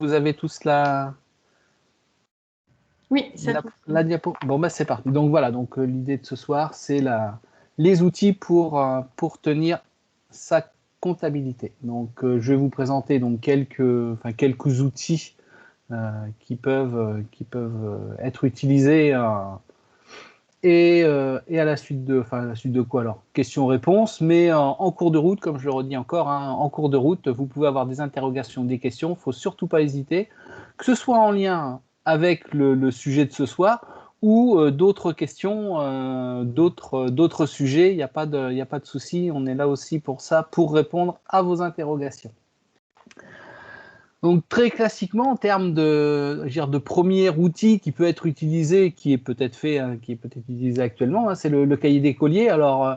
vous avez tous Oui, ça la diapo. Bon, bah, c'est parti. Donc voilà, donc l'idée de ce soir, c'est les outils pour tenir sa comptabilité. Donc je vais vous présenter donc quelques outils qui peuvent être utilisés et à la suite de quoi alors? Question-réponse, mais en cours de route, comme je le redis encore, hein, en cours de route, vous pouvez avoir des interrogations, des questions, il ne faut surtout pas hésiter, que ce soit en lien avec le sujet de ce soir ou d'autres questions, d'autres sujets, il n'y a pas de souci, on est là aussi pour ça, pour répondre à vos interrogations. Donc très classiquement, en termes de premier outil qui peut être utilisé, qui est peut-être utilisé actuellement, hein, c'est le cahier d'écolier. Alors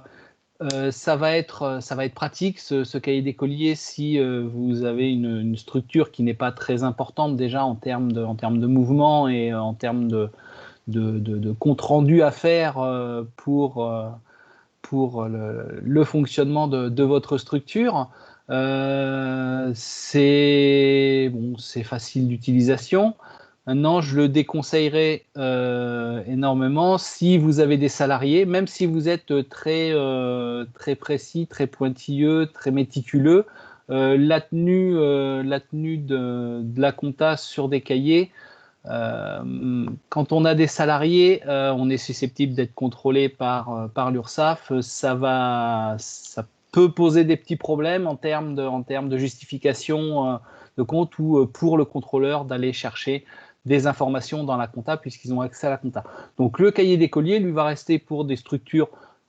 ça va être pratique ce cahier d'écolier si vous avez une structure qui n'est pas très importante déjà en termes de mouvement et en termes de compte rendu à faire pour le fonctionnement de votre structure. C'est facile d'utilisation. Maintenant, je le déconseillerais énormément si vous avez des salariés, même si vous êtes très précis, très pointilleux, très méticuleux. La tenue de la compta sur des cahiers, quand on a des salariés, on est susceptible d'être contrôlé par l'URSSAF. Ça peut poser des petits problèmes en termes de justification de compte ou pour le contrôleur d'aller chercher des informations dans la compta puisqu'ils ont accès à la compta. Donc le cahier d'écolier, lui, va rester pour des structures,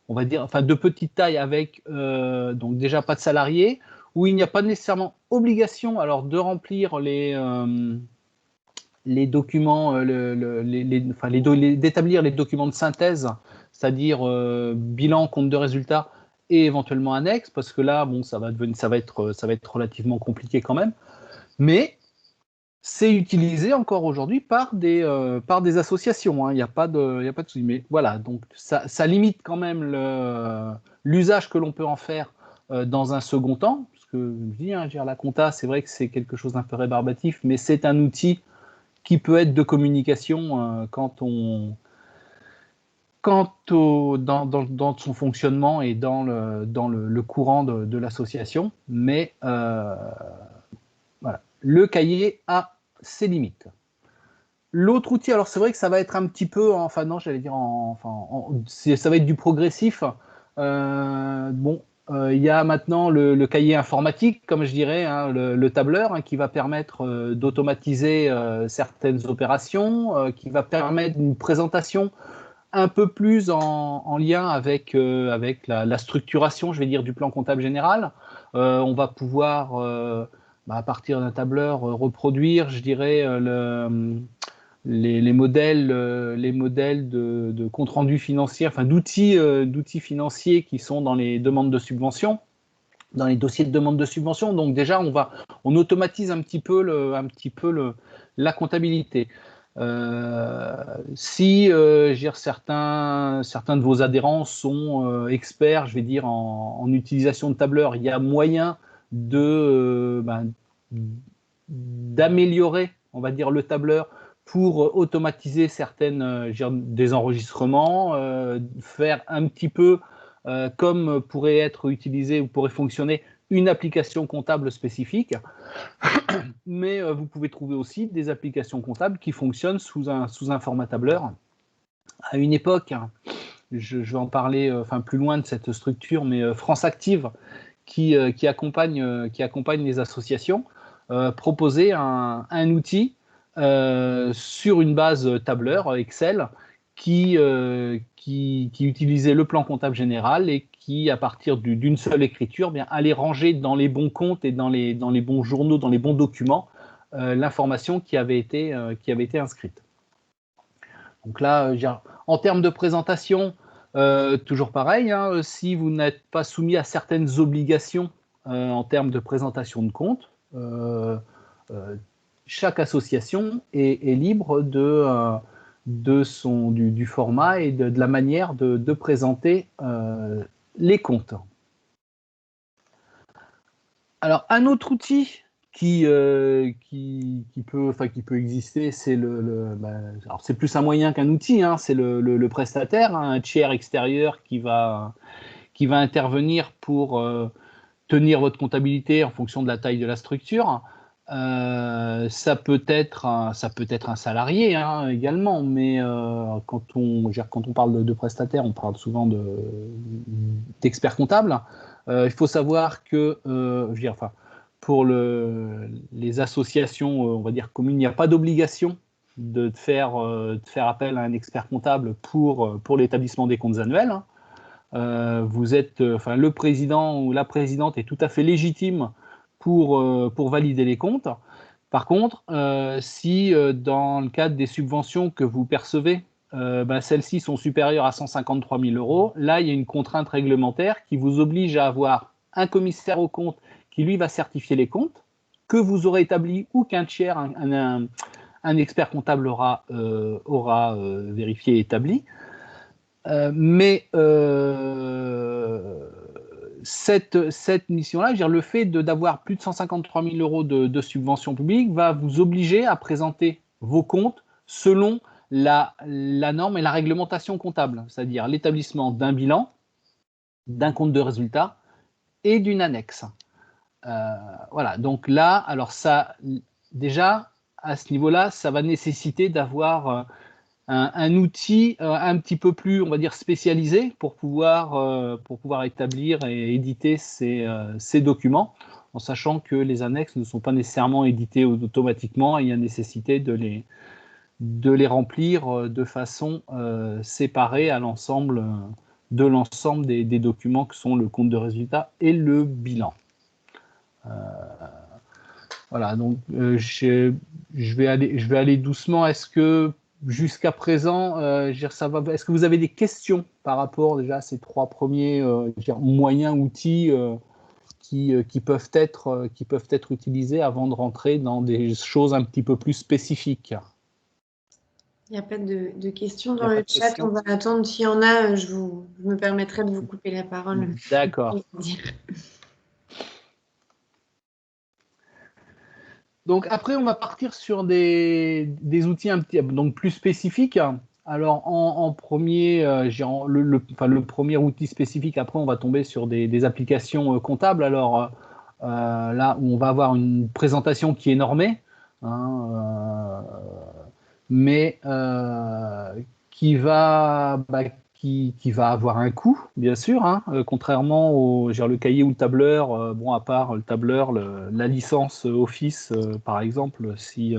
on va dire, de petite taille avec donc déjà pas de salariés, où il n'y a pas nécessairement obligation alors de remplir les documents, d'établir les documents de synthèse, c'est-à-dire bilan, compte de résultats et éventuellement annexe, parce que là, bon, ça va être relativement compliqué quand même. Mais c'est utilisé encore aujourd'hui par des associations. Hein. Il n'y a pas de souci. Mais voilà, donc ça limite quand même l'usage que l'on peut en faire dans un second temps. Parce que je dis, hein, la compta, c'est vrai que c'est quelque chose d'un peu rébarbatif, mais c'est un outil qui peut être de communication dans son fonctionnement et dans le courant de l'association. Mais voilà, le cahier a ses limites. L'autre outil, alors c'est vrai que ça va être un petit peu, ça va être du progressif. Il y a maintenant le cahier informatique, comme je dirais, hein, le tableur, hein, qui va permettre d'automatiser certaines opérations, qui va permettre une présentation un peu plus en lien avec la structuration, je vais dire, du plan comptable général. On va pouvoir, à partir d'un tableur, reproduire, je dirais, les modèles de compte rendu financier, d'outils financiers qui sont dans les demandes de subvention, dans les dossiers de demande de subvention. Donc déjà, on automatise un petit peu la comptabilité. Si certains de vos adhérents sont experts, je vais dire, en utilisation de tableur, il y a moyen d'améliorer, on va dire, le tableur pour automatiser des enregistrements, faire un petit peu comme pourrait être utilisé ou pourrait fonctionner une application comptable spécifique. Mais vous pouvez trouver aussi des applications comptables qui fonctionnent sous un format tableur. À une époque, je vais en parler plus loin de cette structure, mais France Active, qui accompagne les associations, proposait un outil sur une base tableur Excel qui utilisait le plan comptable général et qui, à partir d'une seule écriture, allait ranger dans les bons comptes et dans les bons journaux, dans les bons documents, l'information qui avait été inscrite. Donc là, en termes de présentation, toujours pareil, hein, si vous n'êtes pas soumis à certaines obligations en termes de présentation de compte, chaque association est libre du format et de la manière de présenter les comptes. Alors, un autre outil qui peut exister, c'est alors c'est plus un moyen qu'un outil, hein, c'est le prestataire, hein, un tiers extérieur qui va intervenir pour tenir votre comptabilité en fonction de la taille de la structure. Ça peut être un salarié, hein, également, mais quand on parle de prestataire, on parle souvent d'expert comptable. Il faut savoir que, pour les associations, on va dire communes, il n'y a pas d'obligation de faire appel à un expert comptable pour l'établissement des comptes annuels. Le président ou la présidente est tout à fait légitime pour valider les comptes. Par contre, si dans le cadre des subventions que vous percevez, celles-ci sont supérieures à 153 000 €, là, il y a une contrainte réglementaire qui vous oblige à avoir un commissaire aux comptes qui, lui, va certifier les comptes que vous aurez établis ou qu'un tiers, un expert comptable aura vérifié et établi. Mais cette mission-là, le fait d'avoir plus de 153 000 € de subventions publiques va vous obliger à présenter vos comptes selon la norme et la réglementation comptable, c'est-à-dire l'établissement d'un bilan, d'un compte de résultat et d'une annexe. Voilà, donc là, alors ça, déjà, à ce niveau-là, ça va nécessiter d'avoir un outil un petit peu plus, on va dire, spécialisé pour pouvoir établir et éditer ces documents, en sachant que les annexes ne sont pas nécessairement éditées automatiquement et il y a nécessité de les remplir de façon séparée à l'ensemble des documents que sont le compte de résultat et le bilan. Voilà, donc je vais aller doucement. Est-ce que jusqu'à présent, est-ce que vous avez des questions par rapport déjà à ces trois premiers moyens, outils qui peuvent être utilisés avant de rentrer dans des choses un petit peu plus spécifiques? Il n'y a pas de questions dans le chat. On va attendre. S'il y en a, je me permettrai de vous couper la parole. D'accord. Donc après, on va partir sur des outils donc plus spécifiques. Alors en premier, le premier outil spécifique, après on va tomber sur des applications comptables. Alors là où on va avoir une présentation qui est normée, hein, mais qui va avoir un coût, bien sûr, hein, contrairement au le cahier ou le tableur, à part le tableur, la licence Office, par exemple, si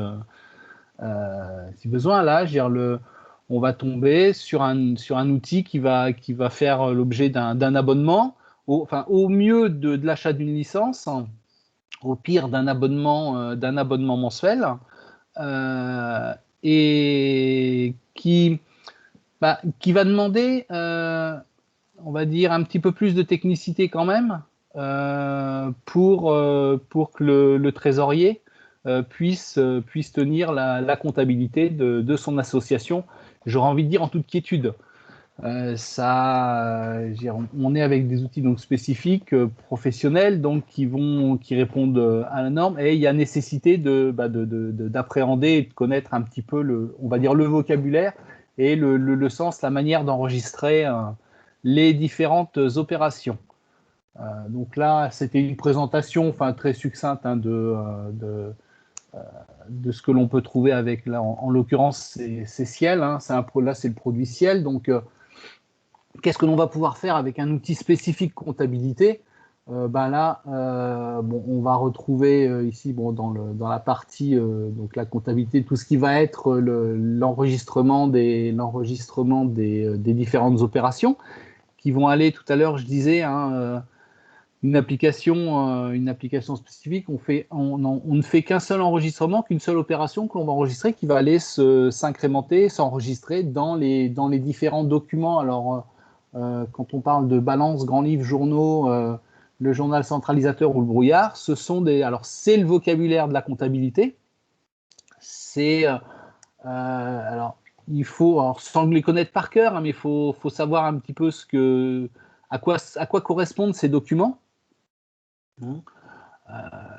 besoin, là, on va tomber sur un outil qui va faire l'objet d'un abonnement, au mieux de l'achat d'une licence, au pire d'un abonnement mensuel, et qui va demander, on va dire, un petit peu plus de technicité quand même, pour que le trésorier puisse tenir la comptabilité de son association, j'aurais envie de dire en toute quiétude. On est avec des outils donc spécifiques, professionnels, donc qui répondent à la norme, et il y a nécessité d'appréhender et de connaître un petit peu on va dire le vocabulaire et le sens, la manière d'enregistrer les différentes opérations. Donc là, c'était une présentation très succincte, hein, de ce que l'on peut trouver avec, là, en l'occurrence, c'est Ciel, hein, là c'est le produit Ciel. Donc qu'est-ce que l'on va pouvoir faire avec un outil spécifique comptabilité? On va retrouver ici, dans la partie donc la comptabilité, tout ce qui va être l'enregistrement des différentes opérations qui vont aller, tout à l'heure je disais, hein, une application spécifique, on ne fait qu'un seul enregistrement, qu'une seule opération que l'on va enregistrer, qui va aller s'incrémenter, s'enregistrer dans les différents documents. Alors quand on parle de balance, grand livre, journaux, le journal centralisateur ou le brouillard, c'est le vocabulaire de la comptabilité. C'est alors il faut, sans les connaître par cœur, hein, mais il faut savoir un petit peu à quoi correspondent ces documents.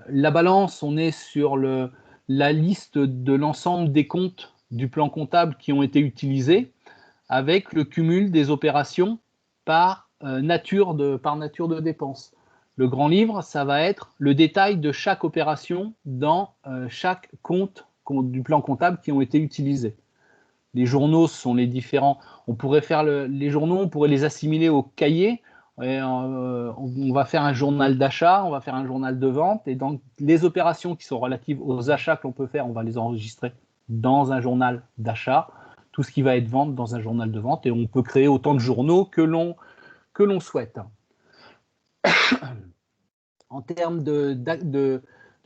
la balance, on est sur la liste de l'ensemble des comptes du plan comptable qui ont été utilisés, avec le cumul des opérations par nature de dépenses. Le grand livre, ça va être le détail de chaque opération dans chaque compte du plan comptable qui ont été utilisés. Les journaux sont les différents. On pourrait faire les journaux, on pourrait les assimiler au cahier. On va faire un journal d'achat, on va faire un journal de vente, et donc les opérations qui sont relatives aux achats que l'on peut faire, on va les enregistrer dans un journal d'achat. Tout ce qui va être vente dans un journal de vente, et on peut créer autant de journaux que l'on souhaite. En termes de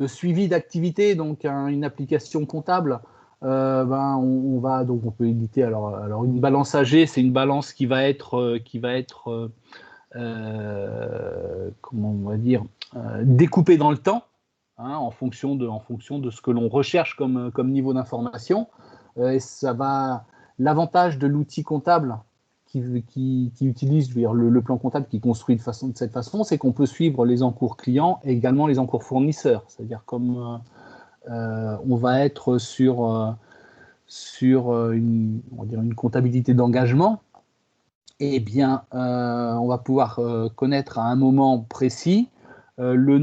suivi d'activité, donc une application comptable, on peut éditer alors une balance AG, c'est une balance qui va être comment on va dire, découpée dans le temps, hein, en fonction de ce que l'on recherche comme niveau d'information. L'avantage de l'outil comptable qui utilise le plan comptable, qui construit de cette façon, c'est qu'on peut suivre les encours clients et également les encours fournisseurs. C'est-à-dire comme on va être sur une comptabilité d'engagement, eh bien, on va pouvoir connaître à un moment précis le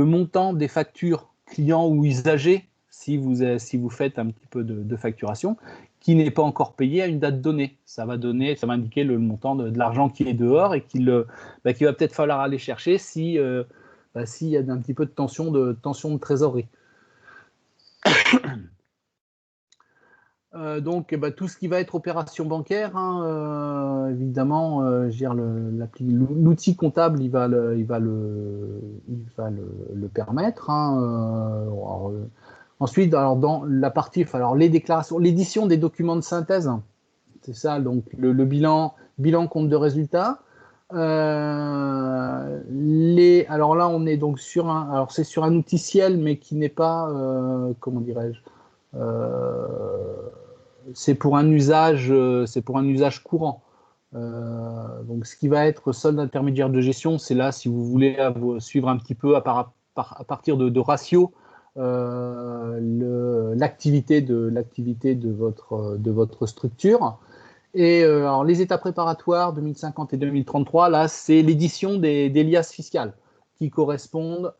montant des factures clients ou usagers, si vous faites un petit peu de facturation, qui n'est pas encore payé à une date donnée. Ça va indiquer le montant de l'argent qui est dehors et qu'il va peut-être falloir aller chercher s'il y a un petit peu de tension de trésorerie. Donc, tout ce qui va être opération bancaire, hein, évidemment, l'outil comptable, il va le permettre. Hein, ensuite, dans la partie, les déclarations, l'édition des documents de synthèse, c'est ça, donc le bilan, compte de résultats. Alors là, on est donc c'est sur un outil Ciel, mais qui n'est pas, comment dirais-je, c'est pour un usage courant. Donc, ce qui va être solde intermédiaire de gestion, c'est là, si vous voulez suivre un petit peu à partir de ratios l'activité de votre structure. Et alors, les étapes préparatoires 2050 et 2033, là, c'est l'édition des liasses fiscales qui correspondent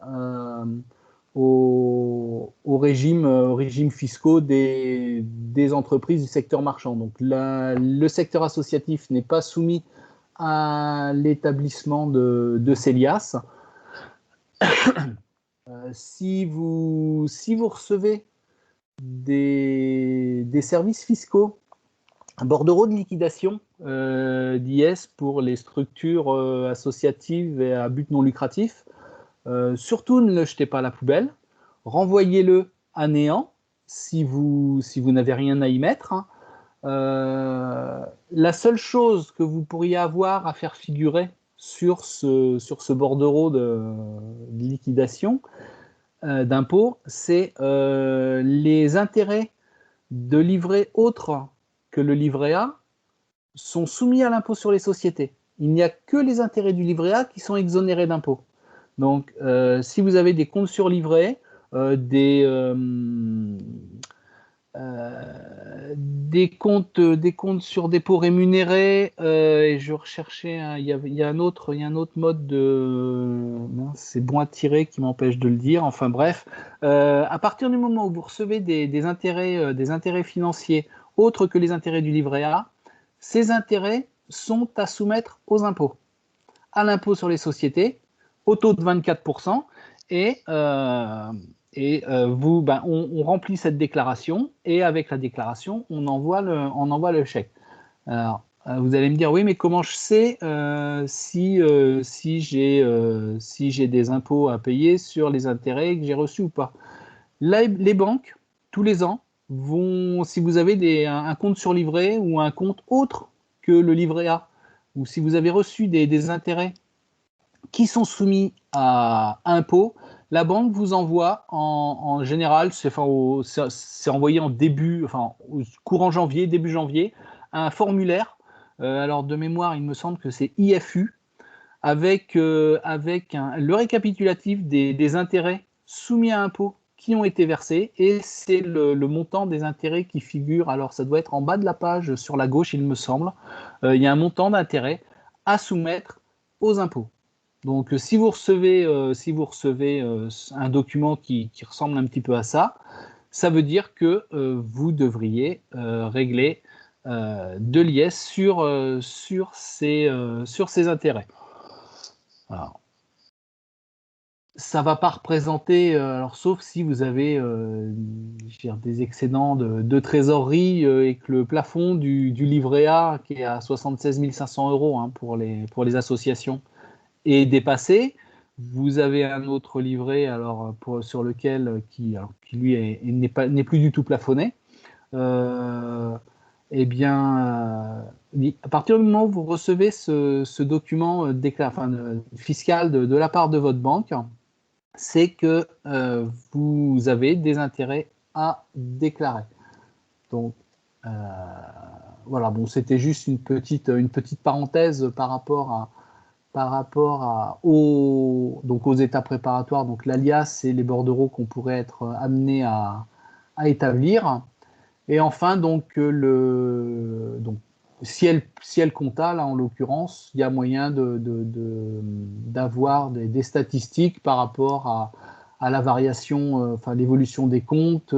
aux régimes fiscaux des entreprises du secteur marchand. Donc, le secteur associatif n'est pas soumis à l'établissement de ces liasses. Si vous recevez des services fiscaux, un bordereau de liquidation d'IS pour les structures associatives et à but non lucratif, surtout ne le jetez pas à la poubelle, renvoyez-le à néant si vous n'avez rien à y mettre. Hein. La seule chose que vous pourriez avoir à faire figurer sur ce bordereau de liquidation d'impôt, c'est les intérêts de livret autres que le livret A sont soumis à l'impôt sur les sociétés. Il n'y a que les intérêts du livret A qui sont exonérés d'impôt. Donc, si vous avez des comptes surlivrés, des comptes sur dépôt rémunérés, et je recherchais, il y a un autre mode c'est bon à tirer qui m'empêche de le dire. Enfin bref, à partir du moment où vous recevez des intérêts financiers autres que les intérêts du livret A, ces intérêts sont à soumettre aux impôts, à l'impôt sur les sociétés, au taux de 24%, on remplit cette déclaration, et avec la déclaration, on envoie le chèque. Alors, vous allez me dire, oui, mais comment je sais si j'ai des impôts à payer sur les intérêts que j'ai reçus ou pas? Les banques, tous les ans, si vous avez un compte surlivré ou un compte autre que le livret A, ou si vous avez reçu des intérêts qui sont soumis à impôt, la banque vous envoie en général, c'est envoyé au courant janvier, début janvier, un formulaire. Alors de mémoire, il me semble que c'est IFU, avec le récapitulatif des intérêts soumis à impôt qui ont été versés, et c'est le montant des intérêts qui figure. Alors, ça doit être en bas de la page sur la gauche, il me semble. Il y a un montant d'intérêt à soumettre aux impôts. Donc, si vous recevez un document qui ressemble un petit peu à ça, ça veut dire que vous devriez régler de l'IS sur ces intérêts. Alors, ça ne va pas représenter, alors, sauf si vous avez des excédents de trésorerie et que le plafond du livret A, qui est à 76 500 € hein, pour les associations, est dépassé. Vous avez un autre livret sur lequel qui lui n'est plus du tout plafonné. Eh bien, à partir du moment où vous recevez ce document fiscal de la part de votre banque, c'est que vous avez des intérêts à déclarer. Donc, voilà, bon, c'était juste une petite parenthèse par rapport aux étapes préparatoires, donc l'alias et les bordereaux qu'on pourrait être amené à établir. Et enfin, donc, ciel compta, là, en l'occurrence, il y a moyen d'avoir des statistiques par rapport à la variation, l'évolution des comptes,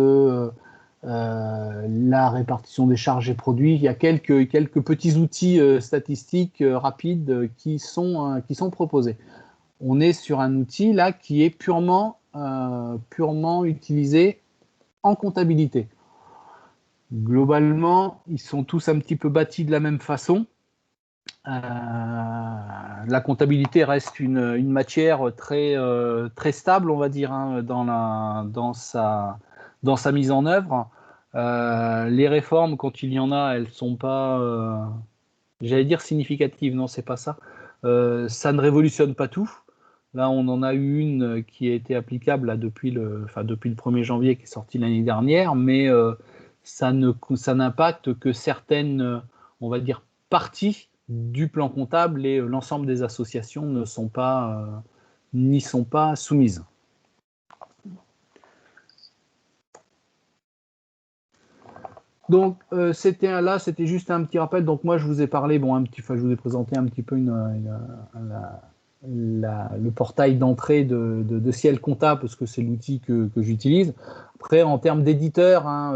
la répartition des charges et produits. Il y a quelques petits outils statistiques rapides qui sont proposés. On est sur un outil là qui est purement utilisé en comptabilité. Globalement, ils sont tous un petit peu bâtis de la même façon. La comptabilité reste une matière très stable, on va dire, hein, dans sa mise en œuvre. Les réformes, quand il y en a, elles sont pas, j'allais dire significatives, non, c'est pas ça. Ça ne révolutionne pas tout. Là, on en a eu une qui a été applicable là, depuis le 1er janvier, qui est sortie l'année dernière, mais ça n'impacte que certaines, on va dire, parties du plan comptable, et l'ensemble des associations n'y sont pas soumises. Donc, c'était juste un petit rappel. Donc, moi, je vous ai parlé, je vous ai présenté un petit peu le portail d'entrée de Ciel Compta, parce que c'est l'outil que j'utilise. Après, en termes d'éditeur, hein,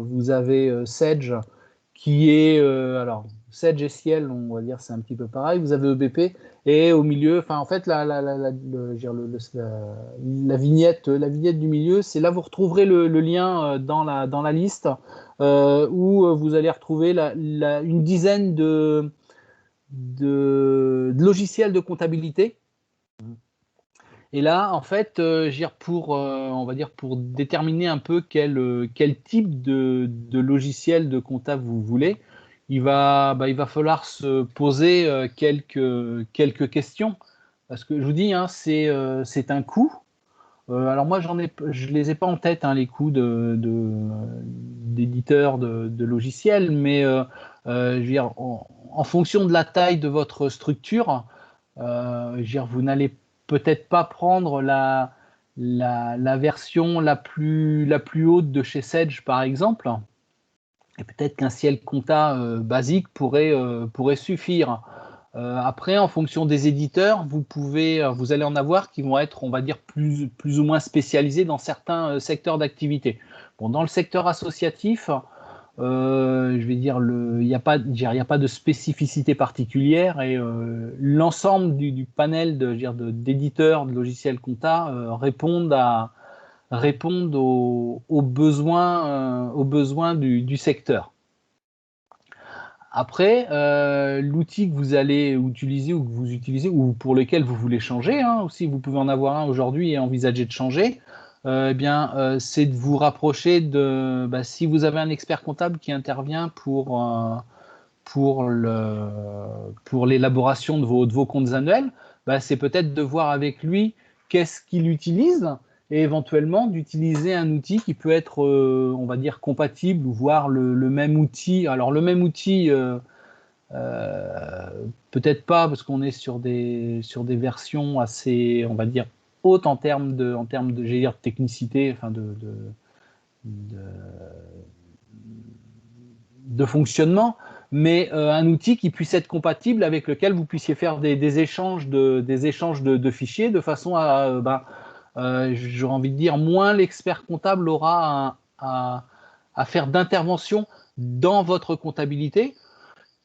vous avez Sedge, qui est Sedge et Ciel, on va dire, c'est un petit peu pareil. Vous avez EBP, et au milieu, en fait, la vignette du milieu, c'est là vous retrouverez le lien dans la liste, où vous allez retrouver une dizaine de logiciels de comptabilité. Et là, en fait, on va dire pour déterminer un peu quel type de logiciel de compta vous voulez, il va falloir se poser quelques questions, parce que je vous dis, hein, c'est un coût. Alors moi, je les ai pas en tête, hein, les coûts d'éditeurs de logiciels, mais je veux dire, en fonction de la taille de votre structure, vous n'allez peut-être pas prendre la version la plus haute de chez Sedge, par exemple, et peut-être qu'un Ciel Compta basique pourrait suffire. Après, en fonction des éditeurs, vous allez en avoir qui vont être, on va dire, plus ou moins spécialisés dans certains secteurs d'activité. Bon, dans le secteur associatif, je vais dire, il n'y a pas de spécificité particulière, et l'ensemble du panel d'éditeurs de logiciels compta répondent aux besoins du secteur. Après, l'outil que vous allez utiliser ou que vous utilisez ou pour lequel vous voulez changer, hein, aussi vous pouvez en avoir un aujourd'hui et envisager de changer, c'est de vous rapprocher si vous avez un expert comptable qui intervient pour l'élaboration de vos comptes annuels, c'est peut-être de voir avec lui qu'est-ce qu'il utilise, et éventuellement d'utiliser un outil qui peut être, on va dire, compatible, ou voir le même outil. Alors, le même outil, peut-être pas parce qu'on est sur des versions assez, on va dire, hautes en termes de, j'allais dire, de technicité, enfin de fonctionnement, mais un outil qui puisse être compatible avec lequel vous puissiez faire des échanges de fichiers de façon à, j'aurais envie de dire, moins l'expert comptable aura à faire d'intervention dans votre comptabilité,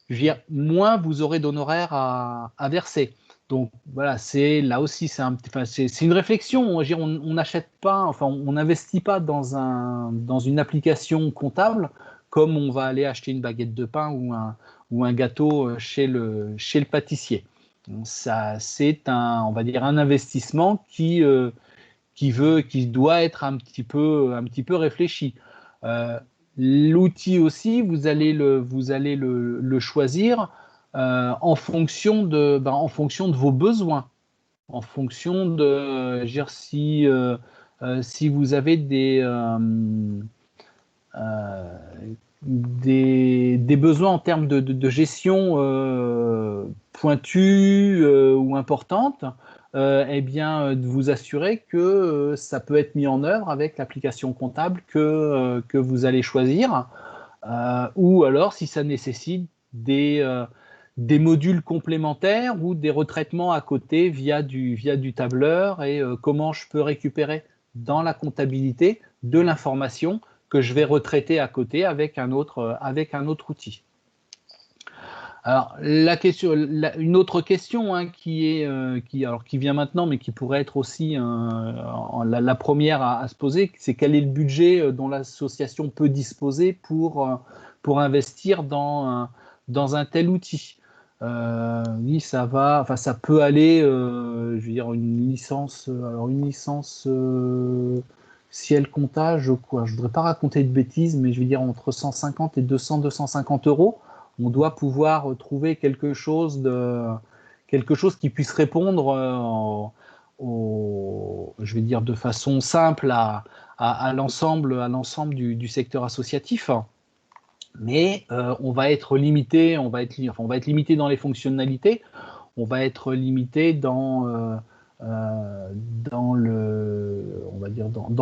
je veux dire, moins vous aurez d'honoraires à verser. Donc voilà, là aussi, c'est une réflexion. On n'achète pas, enfin, on n'investit pas dans une application comptable comme on va aller acheter une baguette de pain ou un gâteau chez le pâtissier. Ça, c'est on va dire, un investissement qui doit être un petit peu réfléchi. L'outil aussi, vous allez le choisir en fonction de vos besoins, en fonction de, je veux dire, si vous avez des besoins en termes de gestion pointue ou importante, eh bien, de vous assurer que ça peut être mis en œuvre avec l'application comptable que vous allez choisir, ou alors si ça nécessite des modules complémentaires ou des retraitements à côté via du tableur, et comment je peux récupérer dans la comptabilité de l'information que je vais retraiter à côté avec un autre outil. Alors, une autre question qui vient maintenant, mais qui pourrait être aussi la première à se poser, c'est quel est le budget dont l'association peut disposer pour investir dans un tel outil. Oui, ça peut aller, je veux dire, une licence, si elle compta, je voudrais pas raconter de bêtises, mais je vais dire entre 150 et 250 euros. On doit pouvoir trouver quelque chose qui puisse répondre je vais dire de façon simple à l'ensemble du secteur associatif. Mais on va être limité dans les fonctionnalités, on va être limité dans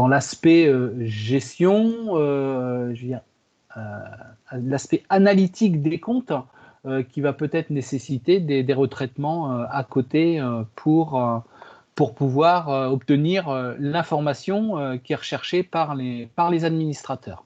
l'aspect gestion, je veux dire, l'aspect analytique des comptes, qui va peut-être nécessiter des retraitements à côté pour pouvoir obtenir l'information qui est recherchée par les administrateurs.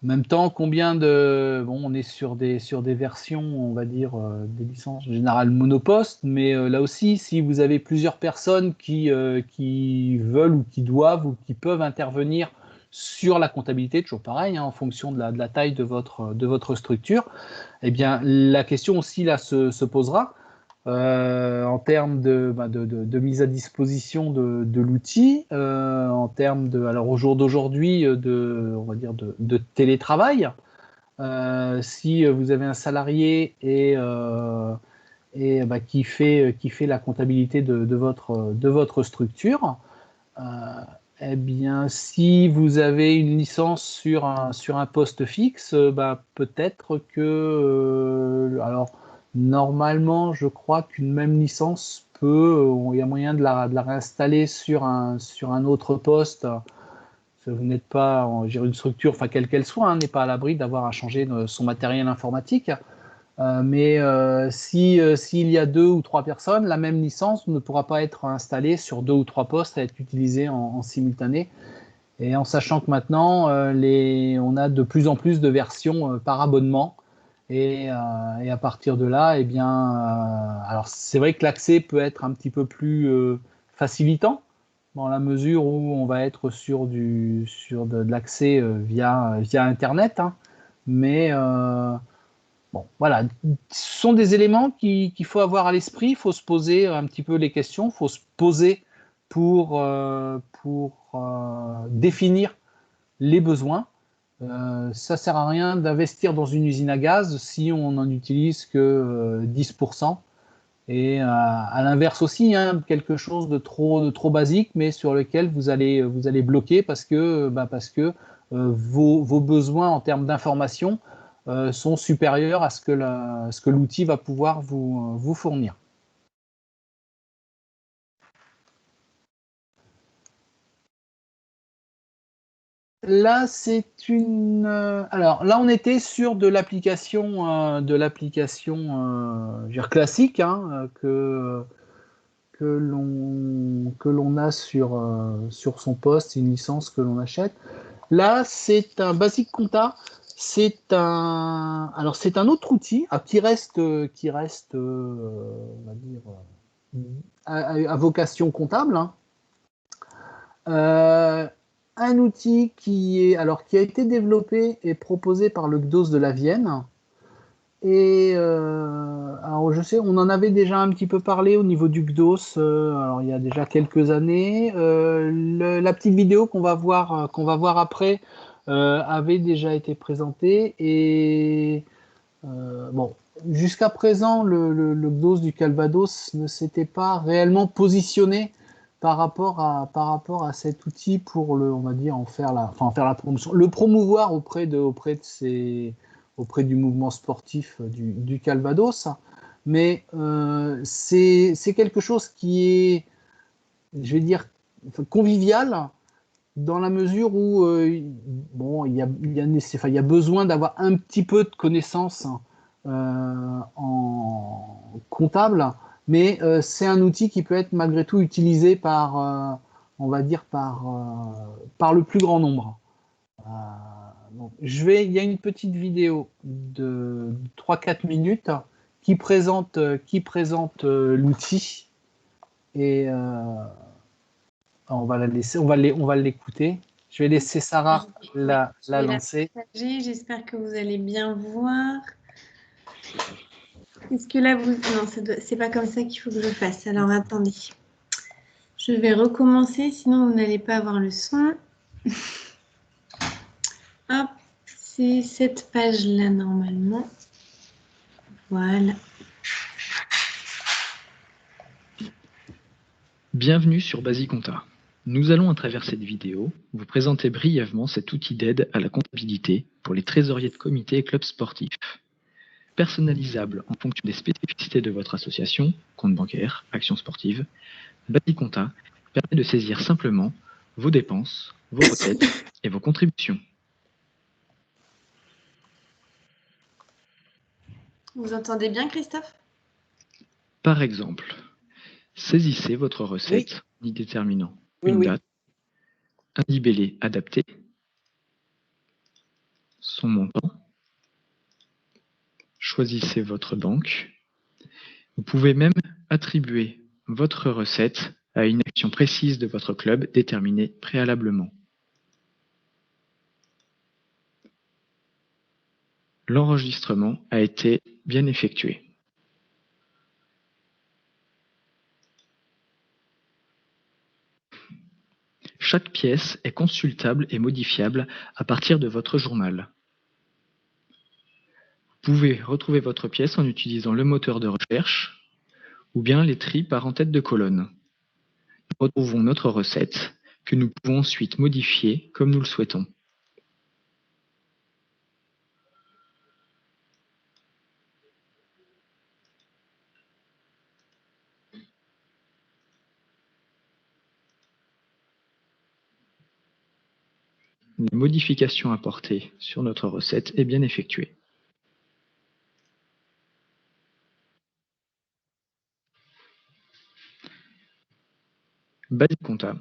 En même temps, on est sur des versions, on va dire, des licences générales monoposte, mais là aussi, si vous avez plusieurs personnes qui veulent ou qui doivent ou qui peuvent intervenir sur la comptabilité, toujours pareil, en fonction de la taille de votre structure, eh bien, la question aussi là se posera. En termes de mise à disposition de l'outil, en termes alors au jour d'aujourd'hui, on va dire de télétravail. Si vous avez un salarié qui fait la comptabilité de votre structure, eh bien, si vous avez une licence sur un poste fixe, peut-être que alors normalement, je crois qu'une même licence il y a moyen de la réinstaller sur un autre poste. Vous n'êtes pas, une structure, enfin quelle qu'elle soit, n'est pas à l'abri d'avoir à changer son matériel informatique. Mais s'il y a 2 ou 3 personnes, la même licence ne pourra pas être installée sur 2 ou 3 postes, à être utilisée en simultané. Et en sachant que maintenant, on a de plus en plus de versions par abonnement. Et à partir de là, eh bien, alors c'est vrai que l'accès peut être un petit peu plus facilitant, dans la mesure où on va être sur de l'accès via Internet. Mais bon, voilà, ce sont des éléments qu'il faut avoir à l'esprit. Il faut se poser un petit peu les questions, il faut se poser pour définir les besoins. Ça ne sert à rien d'investir dans une usine à gaz si on n'en utilise que 10%. Et à l'inverse aussi, quelque chose de trop basique, mais sur lequel vous allez bloquer parce que vos besoins en termes d'information sont supérieurs à ce que l'outil va pouvoir vous fournir. Là, c'est une. Alors là, on était sur de l'application, classique, hein, que l'on a sur son poste, une licence que l'on achète. Là, c'est un Basic Compta. C'est un autre outil qui reste, on va dire, à vocation comptable, hein. Un outil qui a été développé et proposé par le GDOS de la Vienne. Et alors je sais, on en avait déjà un petit peu parlé au niveau du GDOS, alors il y a déjà quelques années. La petite vidéo qu'on va voir après avait déjà été présentée. Et bon, jusqu'à présent, le GDOS du Calvados ne s'était pas réellement positionné par rapport à cet outil pour on va dire, en faire la promotion, le promouvoir auprès du mouvement sportif du Calvados. Mais c'est quelque chose qui est, je vais dire, convivial, dans la mesure où bon, il y a besoin d'avoir un petit peu de connaissances en comptable, mais c'est un outil qui peut être malgré tout utilisé on va dire, par le plus grand nombre. Donc, il y a une petite vidéo de 3-4 minutes qui présente l'outil, et on va la laisser, on va l'écouter. Je vais laisser Sarah la lancer. J'espère que vous allez bien voir. Est-ce que là, non, c'est pas comme ça qu'il faut que je fasse. Alors, attendez. Je vais recommencer, sinon vous n'allez pas avoir le son. Hop, c'est cette page-là, normalement. Voilà. Bienvenue sur Basic Compta. Nous allons à travers cette vidéo vous présenter brièvement cet outil d'aide à la comptabilité pour les trésoriers de comités et clubs sportifs. Personnalisable en fonction des spécificités de votre association, compte bancaire, action sportive, Basic Compta permet de saisir simplement vos dépenses, vos recettes et vos contributions. Vous entendez bien, Christophe? Par exemple, saisissez votre recette en y déterminant une date, un libellé adapté, son montant. Choisissez votre banque. Vous pouvez même attribuer votre recette à une action précise de votre club déterminée préalablement. L'enregistrement a été bien effectué. Chaque pièce est consultable et modifiable à partir de votre journal. Vous pouvez retrouver votre pièce en utilisant le moteur de recherche ou bien les tris par en tête de colonne. Nous retrouvons notre recette que nous pouvons ensuite modifier comme nous le souhaitons. La modification apportée sur notre recette est bien effectuée. Basic Compta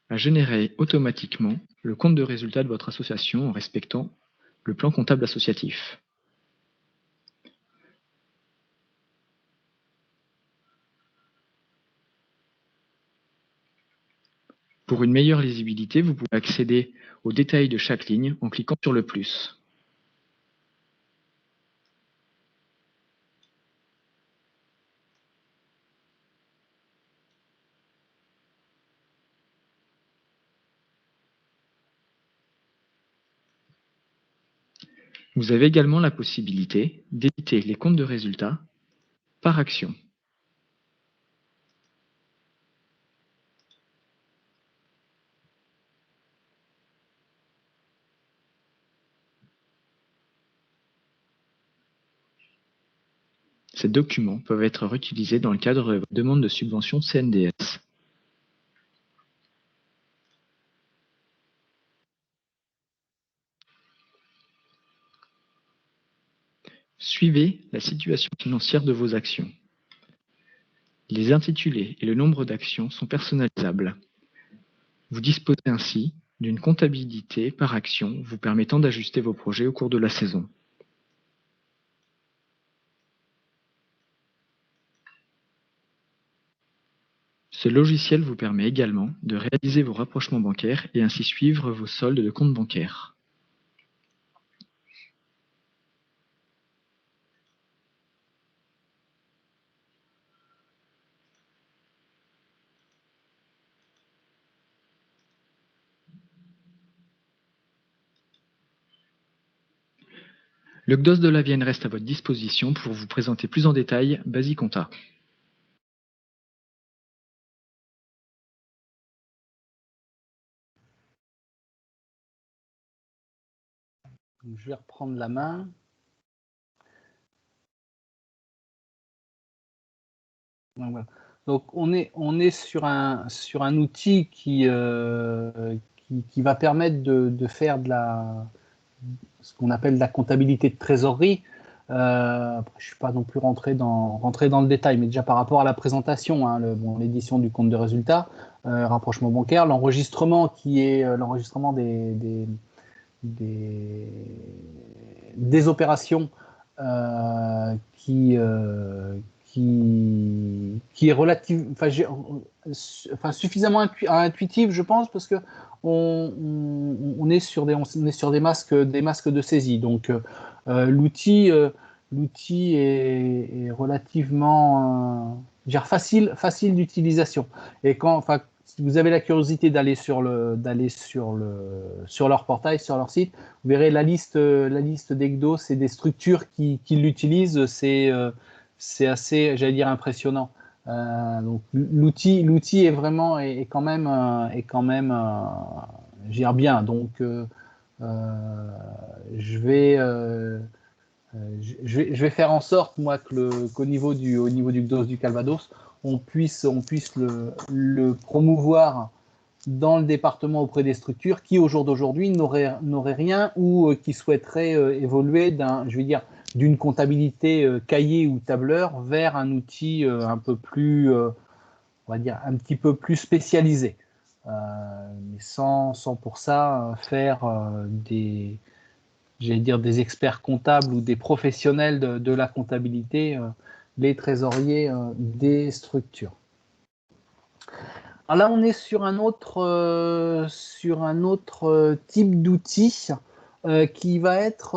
a généré automatiquement le compte de résultat de votre association en respectant le plan comptable associatif. Pour une meilleure lisibilité, vous pouvez accéder aux détails de chaque ligne en cliquant sur le plus. Vous avez également la possibilité d'éditer les comptes de résultats par action. Ces documents peuvent être réutilisés dans le cadre de votre demande de subvention CNDS. Suivez la situation financière de vos actions. Les intitulés et le nombre d'actions sont personnalisables. Vous disposez ainsi d'une comptabilité par action vous permettant d'ajuster vos projets au cours de la saison. Ce logiciel vous permet également de réaliser vos rapprochements bancaires et ainsi suivre vos soldes de compte bancaire. Le CDOS de la Vienne reste à votre disposition pour vous présenter plus en détail BasiCompta. Donc, je vais reprendre la main. Donc, voilà. Donc on est sur un outil qui va permettre de faire ce qu'on appelle de la comptabilité de trésorerie. Je ne suis pas non plus rentré dans le détail, mais déjà par rapport à la présentation, hein, l'édition du compte de résultat, rapprochement bancaire, l'enregistrement qui est l'enregistrement des opérations qui est relative, suffisamment intuitive, je pense, parce que on est sur des masques de saisie. Donc l'outil est relativement facile d'utilisation. Et si vous avez la curiosité d'aller sur leur portail, sur leur site, vous verrez la liste des CDOS et des structures qui l'utilisent. C'est assez, j'allais dire, impressionnant. Donc l'outil est quand même gère bien. Donc je vais faire en sorte, moi, qu'au niveau du CDOS du Calvados, on puisse le promouvoir dans le département auprès des structures qui, au jour d'aujourd'hui, n'auraient rien ou qui souhaiteraient évoluer d'une comptabilité cahier ou tableur vers un outil un peu plus, on va dire, un petit peu plus spécialisé. Mais sans pour ça faire des experts comptables ou des professionnels de la comptabilité, les trésoriers des structures. Alors là, on est sur un autre type d'outil qui va être,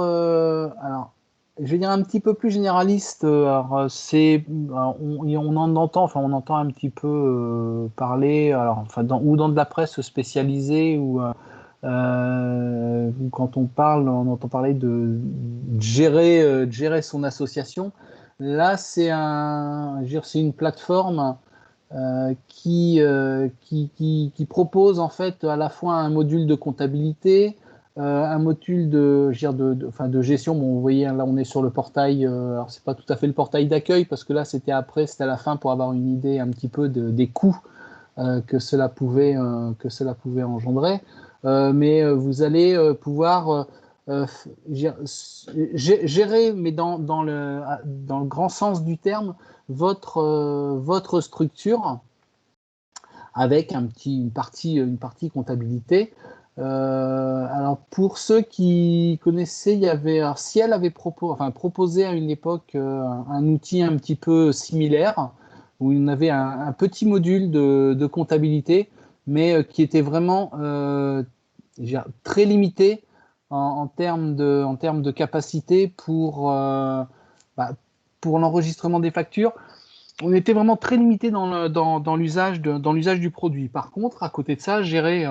alors, je vais dire un petit peu plus généraliste. On entend un petit peu parler, ou dans de la presse spécialisée, ou quand on entend parler de gérer son association. Là, c'est une plateforme qui propose en fait à la fois un module de comptabilité, un module de gestion. Bon, vous voyez, là on est sur le portail, alors c'est pas tout à fait le portail d'accueil parce que là c'était à la fin pour avoir une idée un petit peu des coûts que cela pouvait engendrer. Mais vous allez pouvoir gérer, mais dans le grand sens du terme, votre structure avec une partie comptabilité. Alors pour ceux qui connaissaient, il y avait Ciel avait proposé à une époque un outil un petit peu similaire où il y avait un petit module de comptabilité, mais qui était vraiment très limité en termes de capacité pour l'enregistrement des factures. On était vraiment très limité dans l'usage du produit. Par contre, à côté de ça, gérer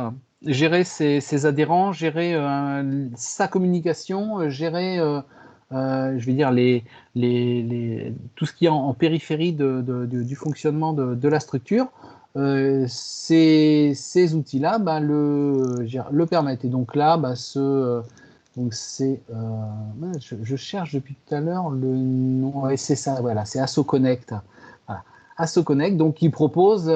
ses adhérents, gérer sa communication, gérer je vais dire tout ce qui est en périphérie du fonctionnement de la structure, ces outils-là le permettent. Et donc là, Donc c'est, je cherche depuis tout à l'heure le nom, ouais, c'est ça, voilà, c'est AssoConnect. Voilà. AssoConnect, donc qui propose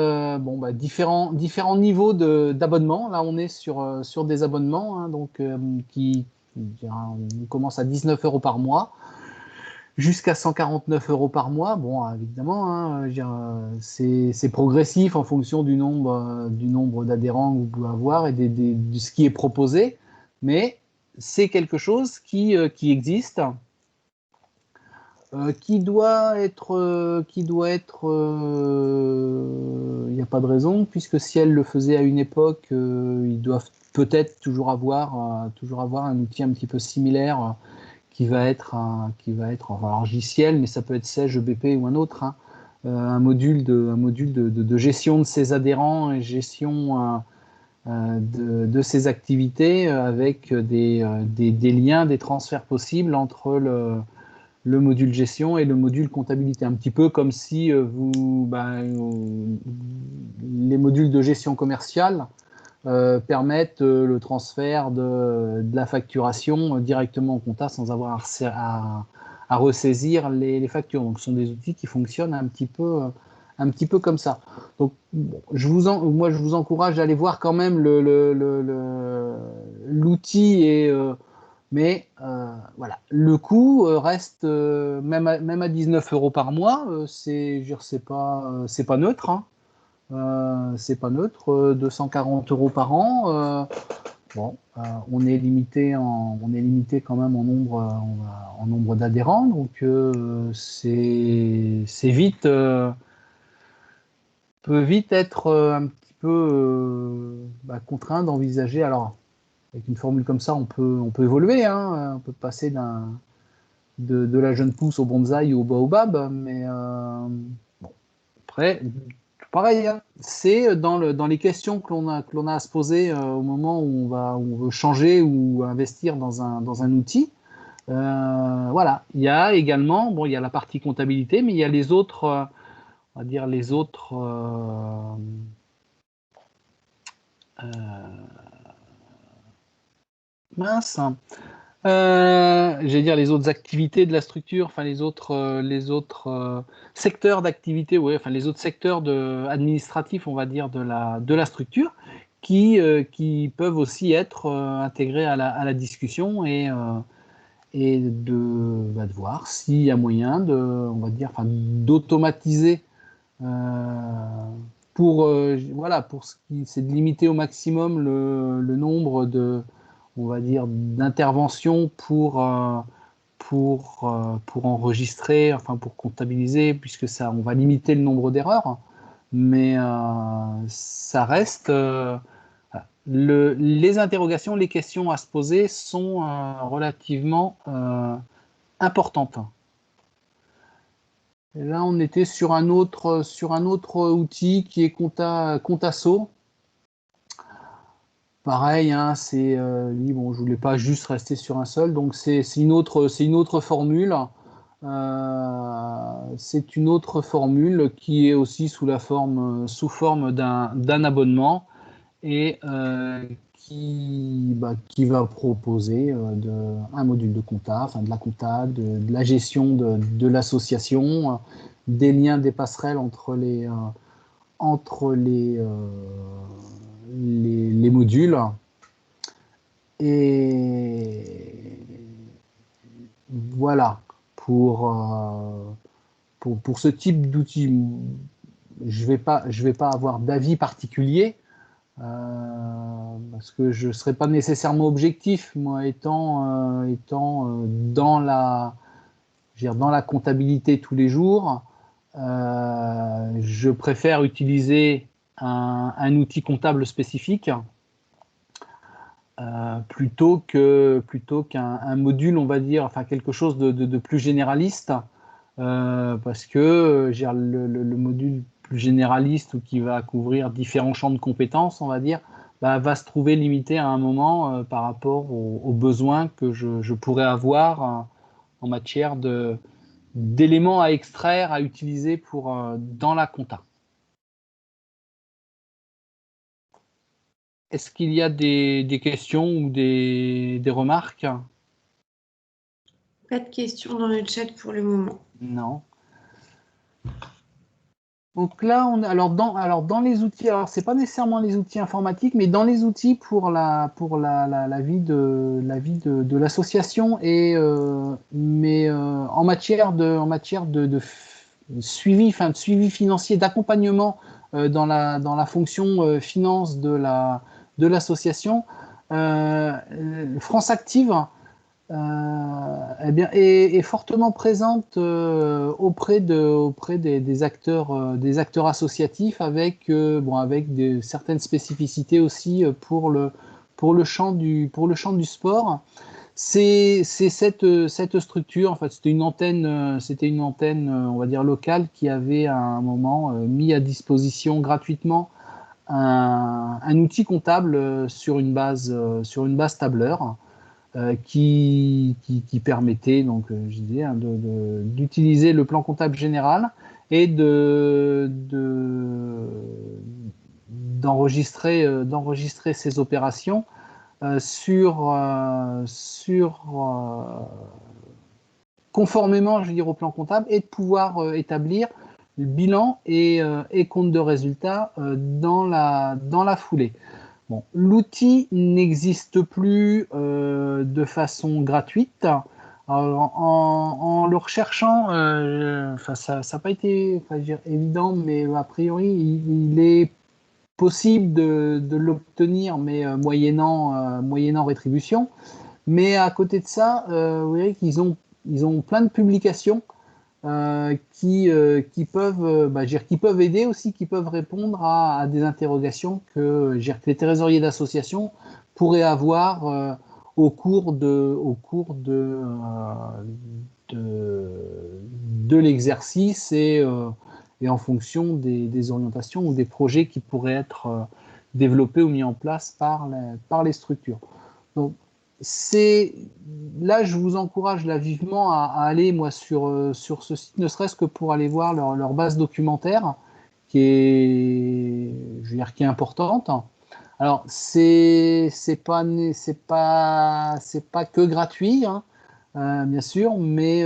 différents niveaux d'abonnement. Là, on est sur des abonnements, hein, donc on commence à 19 € par mois, jusqu'à 149 € par mois. Bon, évidemment, hein, je veux dire, c'est progressif en fonction du nombre d'adhérents que vous pouvez avoir et de ce qui est proposé, mais c'est quelque chose qui existe, qui doit être, il n'y a pas de raison, puisque si elle le faisait à une époque, ils doivent peut-être toujours avoir un outil un petit peu similaire qui va être enfin, un logiciel, mais ça peut être Sage, EBP ou un autre, hein, un module de gestion de ses adhérents et gestion de ses activités avec des liens, des transferts possibles entre le module gestion et le module comptabilité. Un petit peu comme si les modules de gestion commerciale permettent le transfert de la facturation directement au compta sans avoir à ressaisir les factures. Donc, ce sont des outils qui fonctionnent un petit peu comme ça. Donc, bon, moi, je vous encourage à aller voir quand même l'outil, mais voilà, le coût reste même à 19 € par mois, c'est pas neutre, hein. C'est pas neutre, 240 € par an. Bon, on est limité quand même en nombre d'adhérents, donc c'est vite peut vite être un petit peu contraint d'envisager. Alors, avec une formule comme ça, on peut évoluer, hein, on peut passer de la jeune pousse au bonsaï ou au baobab, mais bon, après. Pareil, hein, c'est dans les questions que l'on a à se poser au moment où on veut changer ou investir dans un outil. Voilà, il y a également, bon, il y a la partie comptabilité, mais il y a les autres, on va dire les autres, mince, hein. J'allais dire les autres activités de la structure, enfin les autres secteurs d'activité, ouais, enfin les autres secteurs administratifs, on va dire, de la structure, qui peuvent aussi être intégrés à la discussion et de voir s'il y a moyen on va dire, enfin, d'automatiser pour ce qui c'est de limiter au maximum le nombre on va dire, d'interventions pour enregistrer, enfin pour comptabiliser, puisque on va limiter le nombre d'erreurs, mais ça reste les interrogations, les questions à se poser sont relativement importantes. Et là, on était sur un autre outil qui est Contasso. Pareil, hein, lui, bon, je voulais pas juste rester sur un seul, donc c'est une autre formule. C'est une autre formule qui est aussi sous forme d'un abonnement et qui va proposer un module de compta, enfin de la compta, de la gestion de l'association, des liens, des passerelles entre les modules. Et voilà, pour ce type d'outil, je vais pas avoir d'avis particulier parce que je ne serai pas nécessairement objectif, moi, étant dans la comptabilité tous les jours. Je préfère utiliser un outil comptable spécifique plutôt qu'un module, on va dire, enfin quelque chose de plus généraliste, parce que le module plus généraliste ou qui va couvrir différents champs de compétences, on va dire, va se trouver limité à un moment par rapport aux besoins que je pourrais avoir en matière d'éléments à extraire, à utiliser dans la compta. Est-ce qu'il y a des questions ou des remarques? Pas de questions dans le chat pour le moment. Non. Donc là, alors dans les outils, alors c'est pas nécessairement les outils informatiques, mais dans les outils pour la vie de l'association mais en matière de suivi, de suivi financier, d'accompagnement dans la fonction finance de l'association, France Active eh bien, est fortement présente auprès des acteurs associatifs avec certaines spécificités aussi pour le champ du sport. C'est cette structure, en fait, c'était une antenne, on va dire locale, qui avait à un moment mis à disposition gratuitement un outil comptable sur une base tableur. Qui permettait, donc, je disais, hein, d'utiliser le plan comptable général et d'enregistrer ces opérations conformément, je veux dire, au plan comptable, et de pouvoir établir le bilan et compte de résultats dans la foulée. Bon, l'outil n'existe plus de façon gratuite. Alors, en le recherchant, ça n'a pas été évident, mais a priori, il est possible de l'obtenir, mais moyennant rétribution. Mais à côté de ça, vous voyez qu'ils ont plein de publications qui peuvent aider aussi, qui peuvent répondre à des interrogations que les trésoriers d'association pourraient avoir au cours de l'exercice et en fonction des orientations ou des projets qui pourraient être développés ou mis en place par les structures. Donc, là, je vous encourage là vivement à aller sur ce site, ne serait-ce que pour aller voir leur base documentaire qui est importante. Alors, c'est pas que gratuit, hein, bien sûr, mais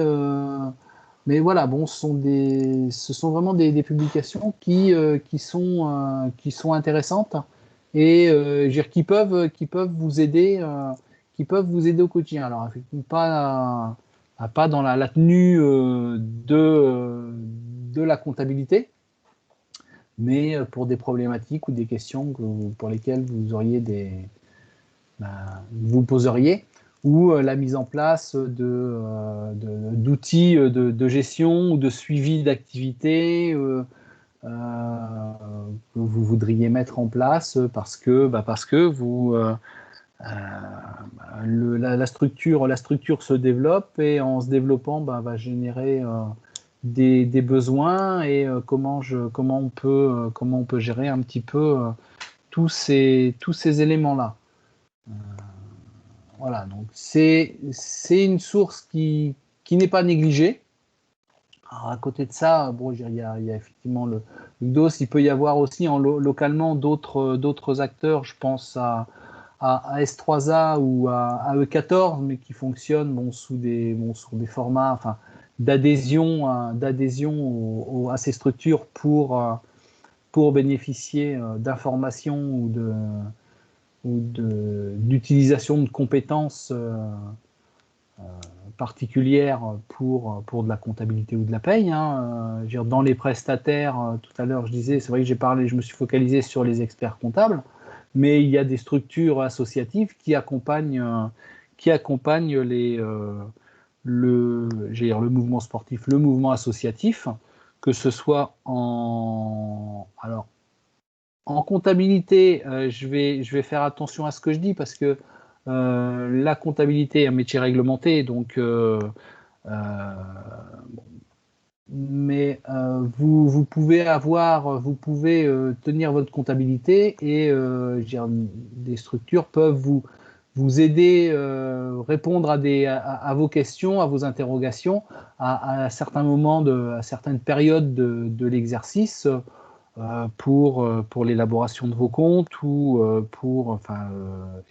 voilà, bon, ce sont vraiment des publications qui sont intéressantes et qui peuvent vous aider. Qui peuvent vous aider au quotidien. Alors, effectivement, pas dans la tenue de la comptabilité, mais pour des problématiques ou des questions pour lesquelles vous poseriez, ou la mise en place d'outils de gestion ou de suivi d'activités que vous voudriez mettre en place parce que vous... la structure se développe et en se développant va générer des besoins et comment on peut gérer un petit peu tous ces éléments-là. Voilà, donc c'est une source qui n'est pas négligée. Alors, à côté de ça, bon, il y a effectivement le DOS. Il peut y avoir aussi localement d'autres acteurs. Je pense à S3A ou à E14, mais qui fonctionnent sous des formats d'adhésion à ces structures pour bénéficier d'informations ou d'utilisation de compétences particulières pour de la comptabilité ou de la paye. Hein. Dans les prestataires, tout à l'heure je disais, c'est vrai que je me suis focalisé sur les experts comptables, mais il y a des structures associatives qui accompagnent le mouvement sportif, le mouvement associatif, que ce soit en comptabilité. Je vais faire attention à ce que je dis parce que la comptabilité est un métier réglementé, donc mais vous pouvez tenir votre comptabilité et des structures peuvent vous aider, répondre à vos questions, à vos interrogations à certains moments, à certaines périodes de l'exercice pour l'élaboration de vos comptes ou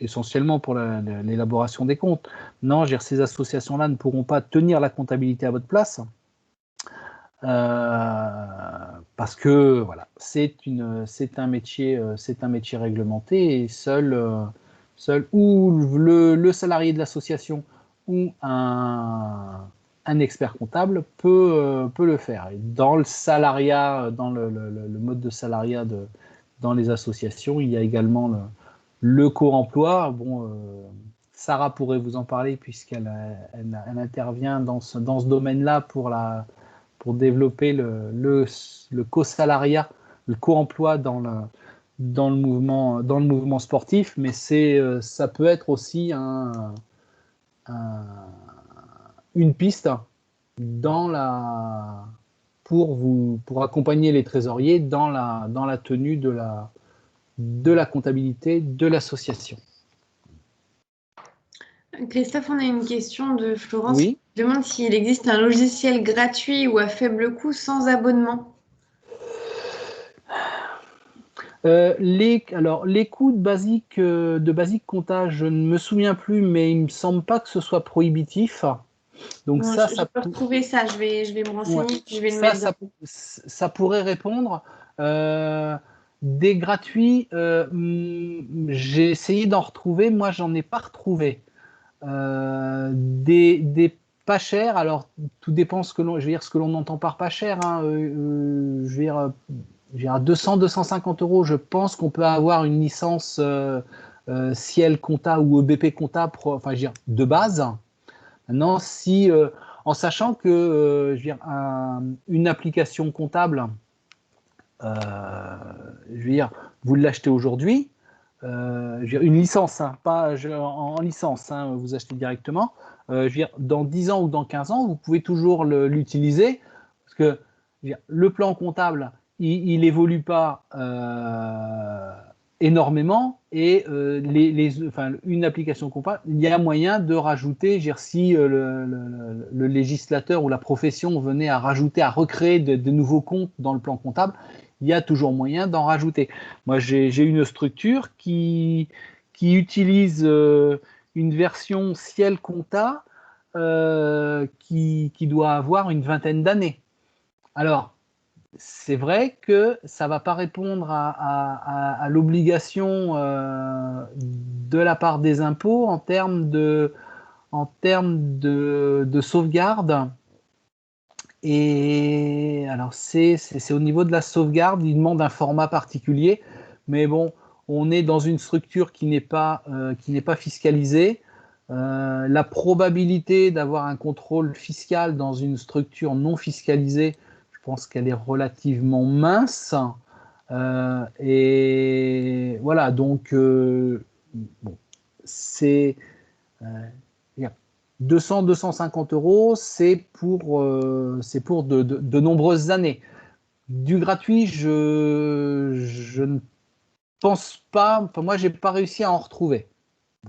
essentiellement pour l'élaboration des comptes. Non, ces associations-là ne pourront pas tenir la comptabilité à votre place parce que voilà, c'est un métier réglementé et seul ou le salarié de l'association ou un expert comptable peut le faire. Et dans le salariat, dans le mode de salariat dans les associations, il y a également le co-emploi. Bon, Sarah pourrait vous en parler puisqu'elle elle intervient dans ce domaine-là pour développer le co-salariat, le co-emploi dans le mouvement sportif, mais ça peut être aussi une piste pour accompagner les trésoriers dans la tenue de la comptabilité de l'association. Christophe, on a une question de Florence Oui. qui demande s'il existe un logiciel gratuit ou à faible coût sans abonnement. Les coûts de basique compta, je ne me souviens plus, mais il ne me semble pas que ce soit prohibitif. Donc Bon, je peux retrouver ça, je vais me renseigner, ouais, je vais le mettre. Ça pourrait répondre. Des gratuits, j'ai essayé d'en retrouver, moi j'en ai pas retrouvé. Des pas chers, alors tout dépend ce que l'on entend par pas cher. Hein, je veux dire 200-250 €, je pense qu'on peut avoir une licence Ciel Compta ou EBP Compta de base. Maintenant, en sachant que une application comptable, vous l'achetez aujourd'hui, une licence, hein, pas en licence, hein, vous achetez directement. Dans 10 ans ou dans 15 ans, vous pouvez toujours l'utiliser parce que le plan comptable, il évolue pas énormément et une application comptable, il y a moyen de rajouter, si le législateur ou la profession venait à recréer de nouveaux comptes dans le plan comptable, il y a toujours moyen d'en rajouter. Moi, j'ai une structure qui utilise une version Ciel Compta qui doit avoir une vingtaine d'années. Alors, c'est vrai que ça ne va pas répondre à l'obligation de la part des impôts en termes de sauvegarde. Et alors, c'est au niveau de la sauvegarde, il demande un format particulier, mais bon, on est dans une structure qui n'est pas fiscalisée. La probabilité d'avoir un contrôle fiscal dans une structure non fiscalisée, je pense qu'elle est relativement mince. Et voilà, donc, c'est 200-250 €, c'est pour de nombreuses années. Du gratuit, je ne pense pas, enfin, moi, j'ai pas réussi à en retrouver.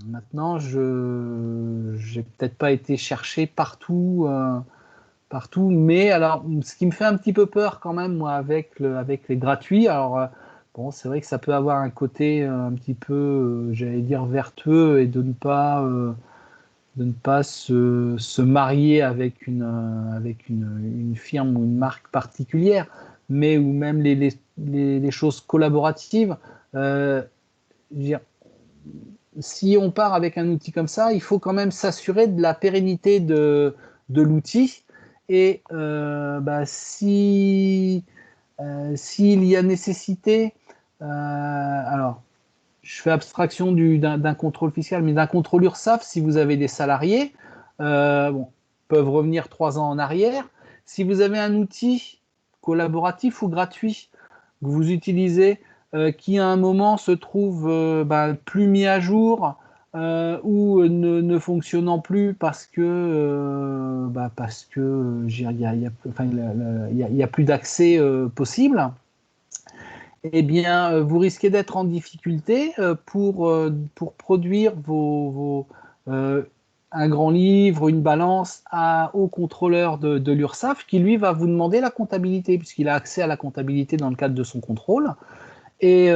Maintenant, je n'ai peut-être pas été chercher partout, mais alors, ce qui me fait un petit peu peur quand même, moi, avec les gratuits, alors, bon, c'est vrai que ça peut avoir un côté un petit peu, j'allais dire, vertueux et de ne pas se marier avec une firme ou une marque particulière, mais ou même les choses collaboratives. Si on part avec un outil comme ça, il faut quand même s'assurer de la pérennité de l'outil. Et s'il y a nécessité, alors, je fais abstraction d'un contrôle fiscal, mais d'un contrôle URSSAF, si vous avez des salariés, peuvent revenir 3 ans en arrière. Si vous avez un outil collaboratif ou gratuit que vous utilisez, qui à un moment se trouve plus mis à jour ou ne fonctionnant plus parce que il n'y a plus d'accès possible, eh bien, vous risquez d'être en difficulté pour produire un grand livre, une balance au contrôleur de l'URSSAF qui, lui, va vous demander la comptabilité, puisqu'il a accès à la comptabilité dans le cadre de son contrôle. Et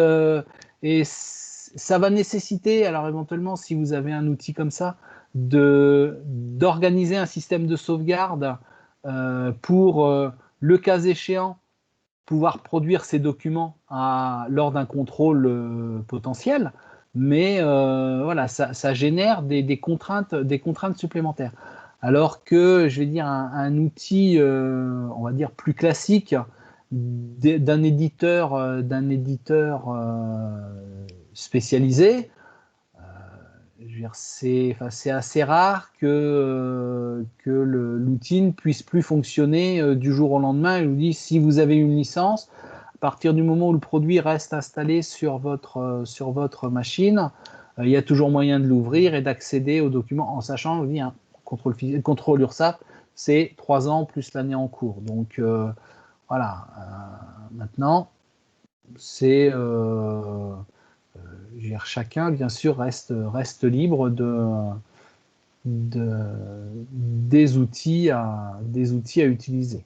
ça va nécessiter, alors éventuellement, si vous avez un outil comme ça, d'organiser un système de sauvegarde pour, le cas échéant, pouvoir produire ces documents lors d'un contrôle potentiel. Mais voilà, ça génère des contraintes supplémentaires. Alors que, je vais dire, un outil, on va dire, plus classique d'un éditeur spécialisé, c'est assez rare que l'outil ne puisse plus fonctionner du jour au lendemain. Il vous dit, si vous avez une licence, à partir du moment où le produit reste installé sur votre machine, il y a toujours moyen de l'ouvrir et d'accéder aux documents, en sachant, je vous dis, hein, contrôle URSSAF, c'est 3 ans plus l'année en cours. Donc voilà, maintenant, c'est chacun, bien sûr, reste libre des outils à utiliser.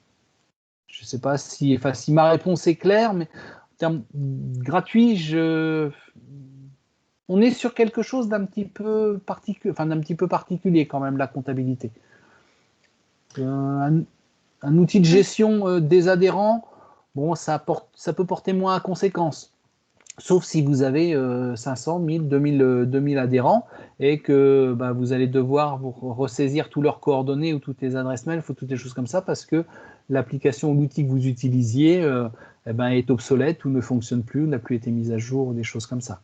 Je ne sais pas si ma réponse est claire, mais en termes gratuits, on est sur quelque chose d'un petit peu particulier quand même, la comptabilité. Un outil de gestion des adhérents, bon, ça peut porter moins à conséquence. Sauf si vous avez 500, 1000, 2000 adhérents et que vous allez devoir vous ressaisir tous leurs coordonnées ou toutes les adresses mail, ou toutes les choses comme ça, parce que l'application ou l'outil que vous utilisiez est obsolète ou ne fonctionne plus, ou n'a plus été mise à jour, ou des choses comme ça.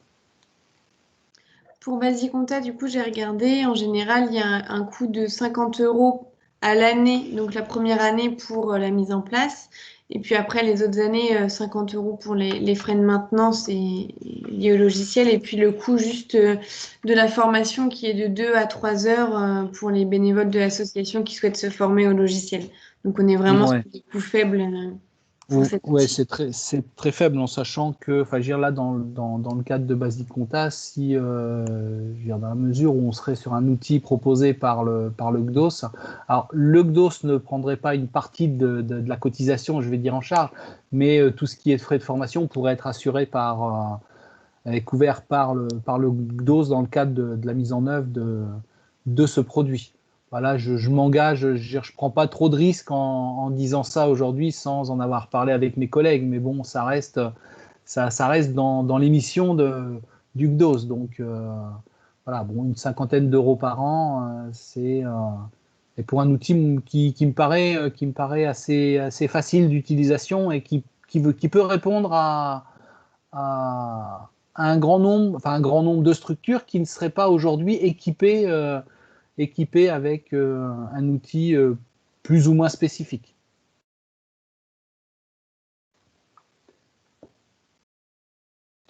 Pour Basicompta, du coup, j'ai regardé. En général, il y a un coût de 50 € à l'année, donc la première année pour la mise en place. Et puis après, les autres années, 50 € pour les frais de maintenance liés au logiciel. Et puis le coût juste de la formation qui est de 2 à 3 heures pour les bénévoles de l'association qui souhaitent se former au logiciel. Donc on est vraiment sur des coûts faibles. Oui, c'est très faible, en sachant que, là, dans le cadre de Basicompta, si, dans la mesure où on serait sur un outil proposé par le CDOS, alors le CDOS ne prendrait pas une partie de la cotisation, je vais dire, en charge, mais tout ce qui est frais de formation pourrait être assuré et couvert par le CDOS dans le cadre de la mise en œuvre de ce produit. Voilà, je m'engage, je ne prends pas trop de risques en disant ça aujourd'hui sans en avoir parlé avec mes collègues, mais bon, ça reste dans l'émission du CDOS. Donc voilà, bon, une 50aine d'euros par an, et pour un outil qui me paraît assez facile d'utilisation et qui peut répondre à un grand nombre de structures qui ne seraient pas aujourd'hui équipées avec un outil plus ou moins spécifique.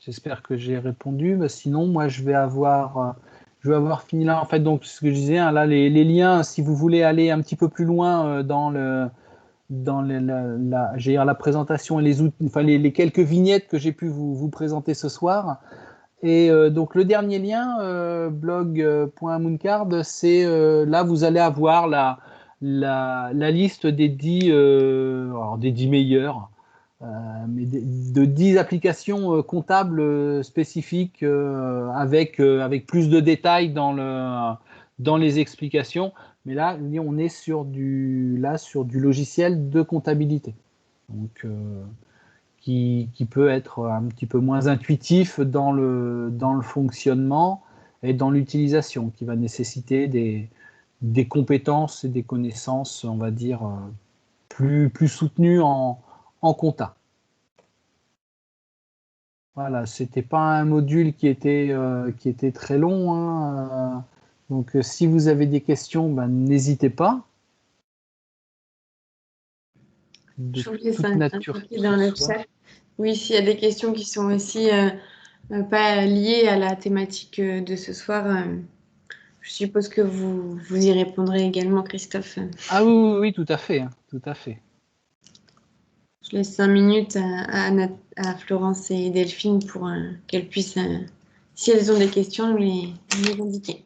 J'espère que j'ai répondu. Sinon, moi, je vais avoir fini là. En fait, donc, ce que je disais, hein, là, les liens, si vous voulez aller un petit peu plus loin dans la présentation et les outils, les quelques vignettes que j'ai pu vous présenter ce soir. Et donc le dernier lien, blog.mooncard, c'est là vous allez avoir la liste des 10 meilleurs, mais de 10 applications comptables spécifiques avec plus de détails dans les explications. Mais là, on est sur du logiciel de comptabilité. Donc qui peut être un petit peu moins intuitif dans le fonctionnement et dans l'utilisation, qui va nécessiter des compétences et des connaissances, on va dire, plus soutenues en compta. Voilà, c'était pas un module qui était très long, hein, donc si vous avez des questions, n'hésitez pas. Je vous laisse indiquer dans le chat. Oui, s'il y a des questions qui sont aussi pas liées à la thématique de ce soir, je suppose que vous y répondrez également, Christophe. Ah oui, tout à fait, tout à fait. Je laisse 5 minutes à Florence et Delphine pour qu'elles puissent, si elles ont des questions, nous les indiquer.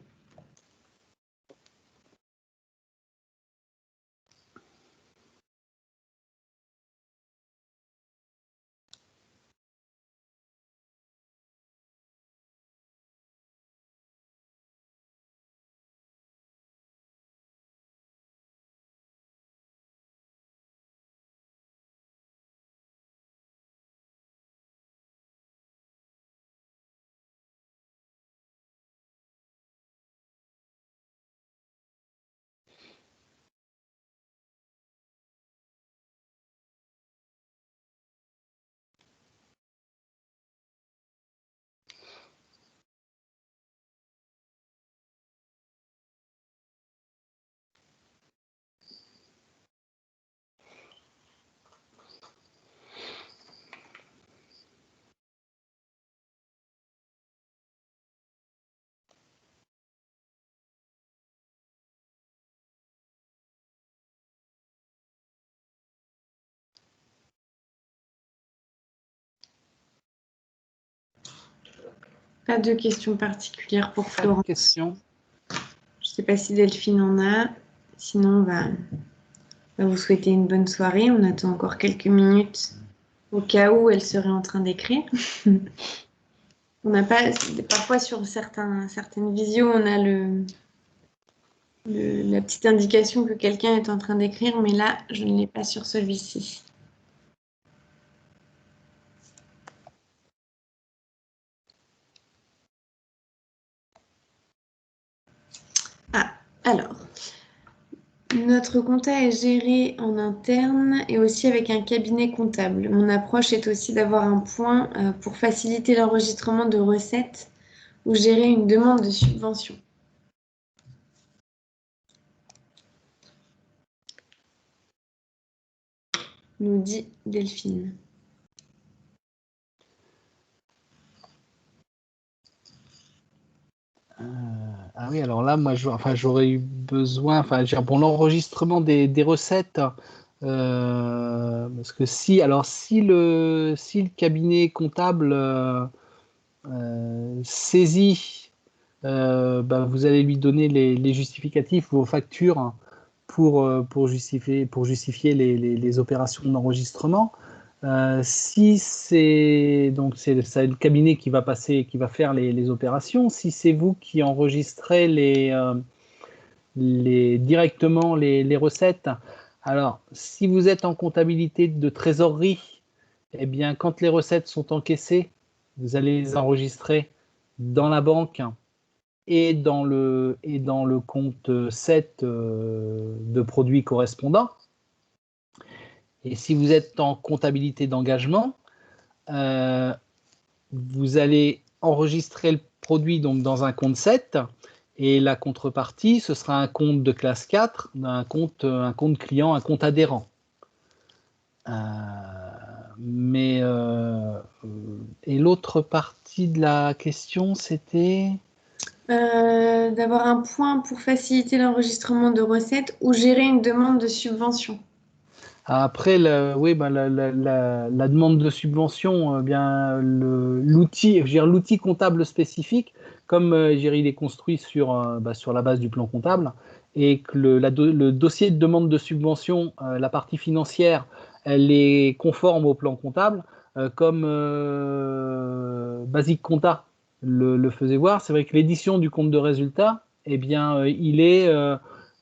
Pas de questions particulières pour Pas de Florence. questions. Je ne sais pas si Delphine en a. Sinon, on va vous souhaiter une bonne soirée. On attend encore quelques minutes au cas où elle serait en train d'écrire. On n'a pas, parfois sur certaines visios, on a la petite indication que quelqu'un est en train d'écrire, mais là, je ne l'ai pas sur celui-ci. Ah, alors, notre compta est géré en interne et aussi avec un cabinet comptable. Mon approche est aussi d'avoir un point pour faciliter l'enregistrement de recettes ou gérer une demande de subvention. Nous dit Delphine. Ah oui, alors là, moi, j'aurais eu besoin, pour l'enregistrement des recettes, parce que si le cabinet comptable saisit, vous allez lui donner les justificatifs, vos factures pour justifier les opérations d'enregistrement. Si c'est le cabinet qui va faire les opérations, si c'est vous qui enregistrez directement les recettes, alors si vous êtes en comptabilité de trésorerie, eh bien quand les recettes sont encaissées, vous allez les enregistrer dans la banque et dans le compte 7 de produits correspondants. Et si vous êtes en comptabilité d'engagement, vous allez enregistrer le produit donc dans un compte 7 et la contrepartie, ce sera un compte de classe 4, un compte client, un compte adhérent. Et l'autre partie de la question, c'était D'avoir un point pour faciliter l'enregistrement de recettes ou gérer une demande de subvention. Après, la demande de subvention, l'outil comptable spécifique, comme il est construit sur la base du plan comptable, et que le dossier de demande de subvention, la partie financière, elle est conforme au plan comptable, comme Basic Compta le faisait voir. C'est vrai que l'édition du compte de résultat, eh bien,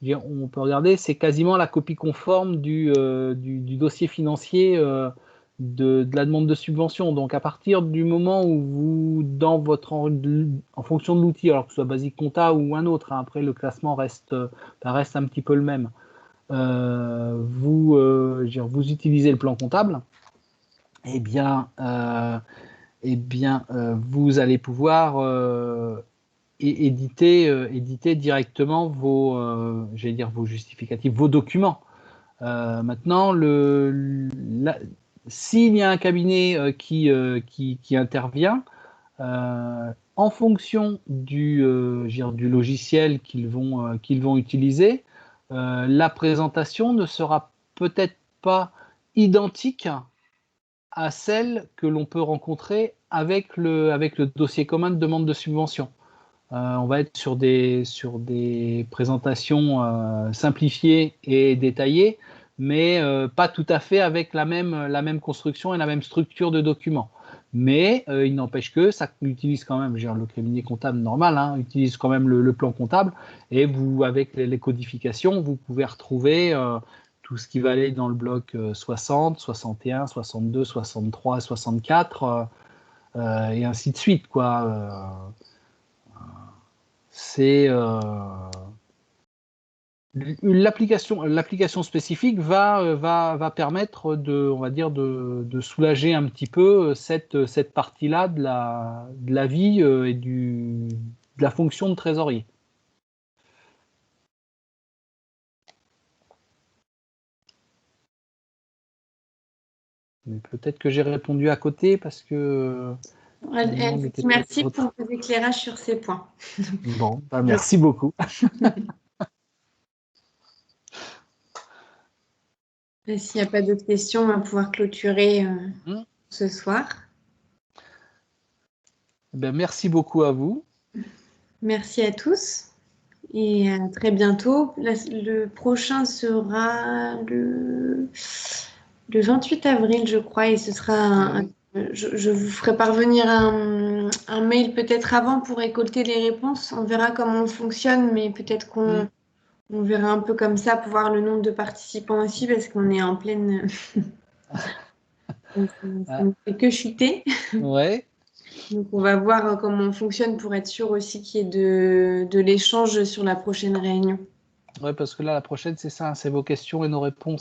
on peut regarder, c'est quasiment la copie conforme du dossier financier de la demande de subvention. Donc, à partir du moment où vous, en fonction de l'outil, alors que ce soit Basic Compta ou un autre, hein, après le classement reste un petit peu le même, vous utilisez le plan comptable, eh bien, vous allez pouvoir éditer directement vos justificatifs, vos documents. Maintenant, s'il y a un cabinet qui intervient, en fonction du logiciel qu'ils vont utiliser, la présentation ne sera peut-être pas identique à celle que l'on peut rencontrer avec le dossier commun de demande de subvention. On va être sur des présentations simplifiées et détaillées, mais pas tout à fait avec la même construction et la même structure de document. Mais il n'empêche que ça utilise quand même, le cabinet comptable normal, hein, utilise quand même le plan comptable, et vous, avec les codifications, vous pouvez retrouver tout ce qui va aller dans le bloc 60, 61, 62, 63, 64, et ainsi de suite, quoi. C'est l'application spécifique va permettre de soulager un petit peu cette partie-là de la vie et de la fonction de trésorier. Mais peut-être que j'ai répondu à côté parce que Merci pour vos éclairages sur ces points. Bon, merci beaucoup. S'il n'y a pas d'autres questions, on va pouvoir clôturer ce soir. Ben, merci beaucoup à vous. Merci à tous et à très bientôt. Le prochain sera le 28 avril, je crois, et ce sera je vous ferai parvenir un mail peut-être avant pour récolter les réponses. On verra comment on fonctionne, mais peut-être qu'on verra un peu comme ça pour voir le nombre de participants aussi, parce qu'on est en pleine... ça ne fait que chuter. Ouais. Donc, on va voir comment on fonctionne pour être sûr aussi qu'il y ait de l'échange sur la prochaine réunion. Ouais, parce que là, la prochaine, c'est ça, c'est vos questions et nos réponses.